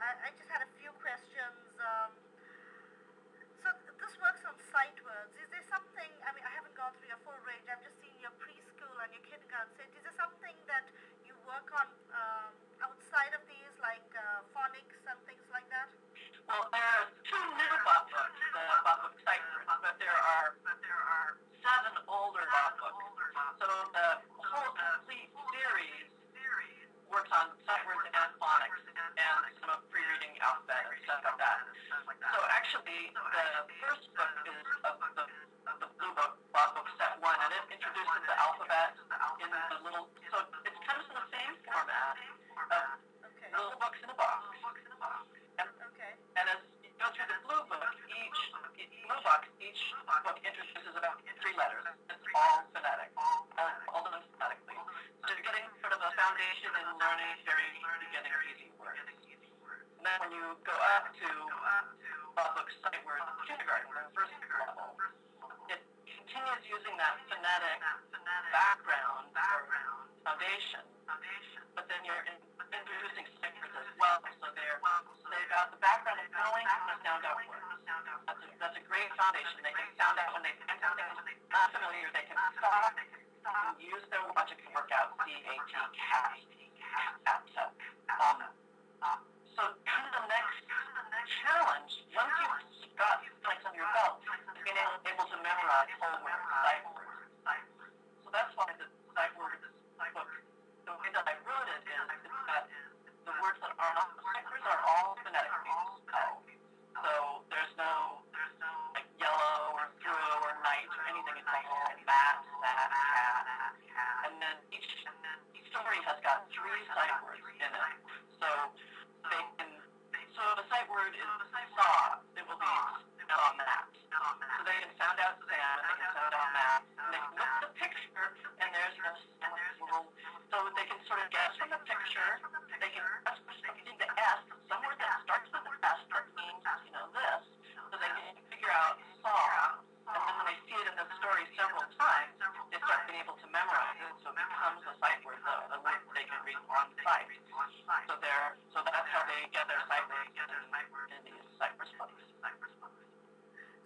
I just had a few questions. So this works on sight words. Is there something, I mean, I haven't gone through your full range. I've just seen your preschool and your kindergarten set. Is there something that you work on outside of these, like phonics and things like that? Well, there are two new Bob books, the Bob book sight words, but there are seven older Bob books. So the whole complete series works on sight words and phonics and some of pre-reading alphabet and stuff like that. So actually, the first book is the blue book, Bob book set 1, and it introduces the alphabet in the little, so it's kind of in the same format of little books in a box. And as you go through the blue book, each book introduces about 3 letters. It's all phonetic, all done phonetically. So you're getting sort of a foundation in learning very beginning easy words. And then when you go up to Bob book sight words kindergarten, the first level, it continues using that phonetic background or foundation, but then you're introducing sight words as well. So they've got the background of knowing how to sound out words. That's a great foundation. They can sound out when they find something not familiar. They can stop and use their logic to work out C-A-T, cat. So kind of the next challenge, once you've got phonics under your belt, is being able to memorize whole words, sight words. So that's why the sight words book, the way that I wrote it is that the words that are not sight words are all phonetically spelled. So there's no like yellow or through or night or anything. It's all bat, sat, cat. And then each story has got 3 sight words in it. So the sight word is saw. It will be on that. So they can sound out Sam, and they can sound out Matt, and they can look at the picture, and there's little, so they can sort of guess from the picture. They can guess something the S, somewhere that starts with the S that means, this, so they can figure out saw, and then when they see it in the story several times, they start being able to memorize it, so it becomes a sight word, the word they can read on sight. So that's how they get their sight words in these sight words books.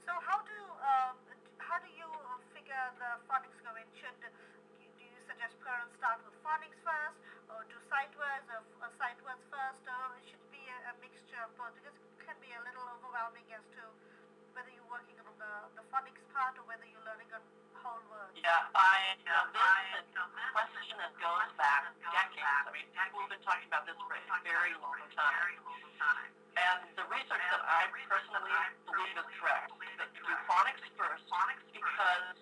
So how do you figure the phonics go in? Do you suggest parents start with phonics first, or do sight words or sight words first, or it should be a mixture of both? Because it can be a little overwhelming as to whether you're working on the phonics part or whether you're learning on whole words. Yeah, this is a question that goes back decades. I mean, people have been talking about this for a very long time. And the research that I personally believe is correct is that you do phonics first because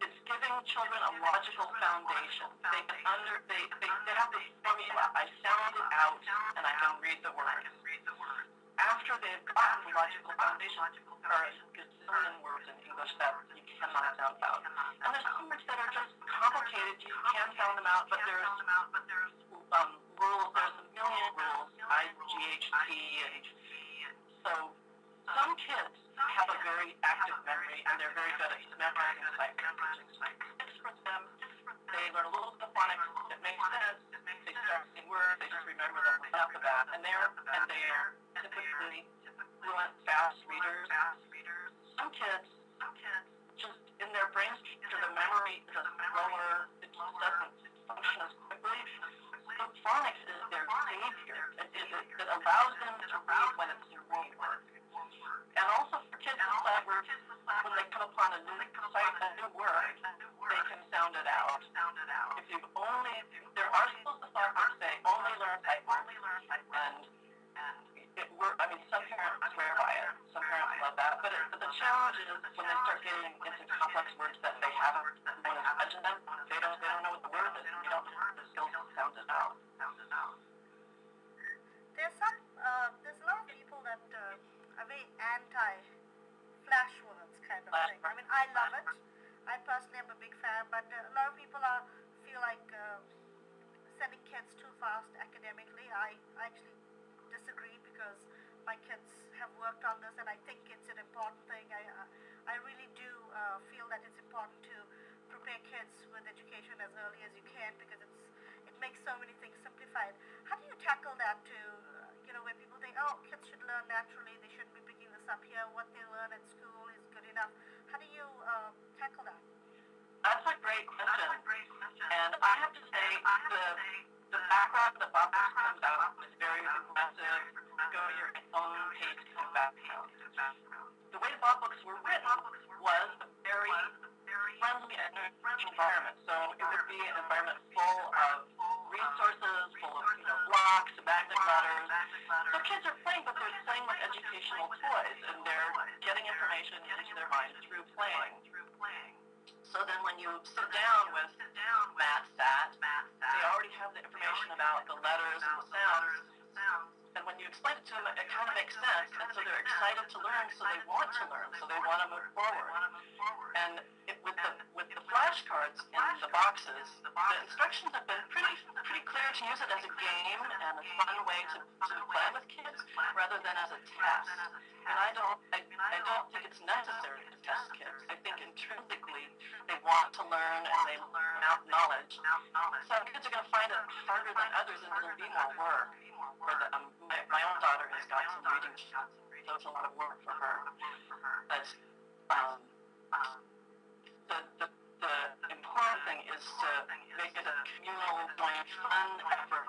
it's giving children a logical foundation. They have this formula. I sound it out and I can read the words. After they've gotten the logical foundation, there are gazillion words in English that you cannot sound out. And there's some words that are just complicated. You can sound them out, but there's rules. There's a million rules. I-G-H-T. And so some kids have a very active memory, and they're very good at memorizing sight words. For them, they learn a little bit of phonics. It makes sense. They start seeing words. They just remember them right off the bat. And they're typically fluent, fast readers. Some kids just in their brain structure, the memory is slower. It just doesn't function as quickly. So phonics is their savior. It allows them to read when it's real work. And also for kids with sight words, when they come upon a new word, they can sound it out. There are schools of thought that say only learn sight words, and some parents swear by it. Some parents love that. But the challenge is when they start getting into complex words that they haven't known as mentioned them, they don't know what the word is. They don't have the skills to sound it out. There's a lot of people that are very anti-flash words kind of thing. I mean, I love it. I personally am a big fan, but a lot of people feel like sending kids too fast academically. I actually disagree because my kids have worked on this, and I think it's an important thing. I really do feel that it's important to prepare kids with education as early as you can, because it makes so many things simplified. How do you tackle that where people learn naturally. They shouldn't be picking this up here. What they learn at school is good enough. How do you tackle that? That's a great question. And I have to say, the background that Bob Books comes out is very aggressive, go to your own pace kind of background. The way the Bob Books were written was a very friendly and nurturing environment. So it would be an environment full of resources, full of blocks, magnet letters. So kids are playing, but they're playing with educational toys, and they're getting information into their minds through playing. So then when you sit down with Matt Sat, they already have the information about the letters and the sounds. And when you explain it to them, it kind of makes sense. And so they're excited to learn, so they want to learn, so they want to move forward. And with the flashcards in the boxes, the instructions have been pretty clear to use it as a game and a fun way to play with kids rather than as a test. And I don't think it's necessary to test kids. I think intrinsically they want to learn and they learn out knowledge. Some kids are going to find it harder than others, and it'll be more work for them. My own daughter has got some reading skills, so it's a lot of work for her. But the important thing is to make it a communal, joint, fun effort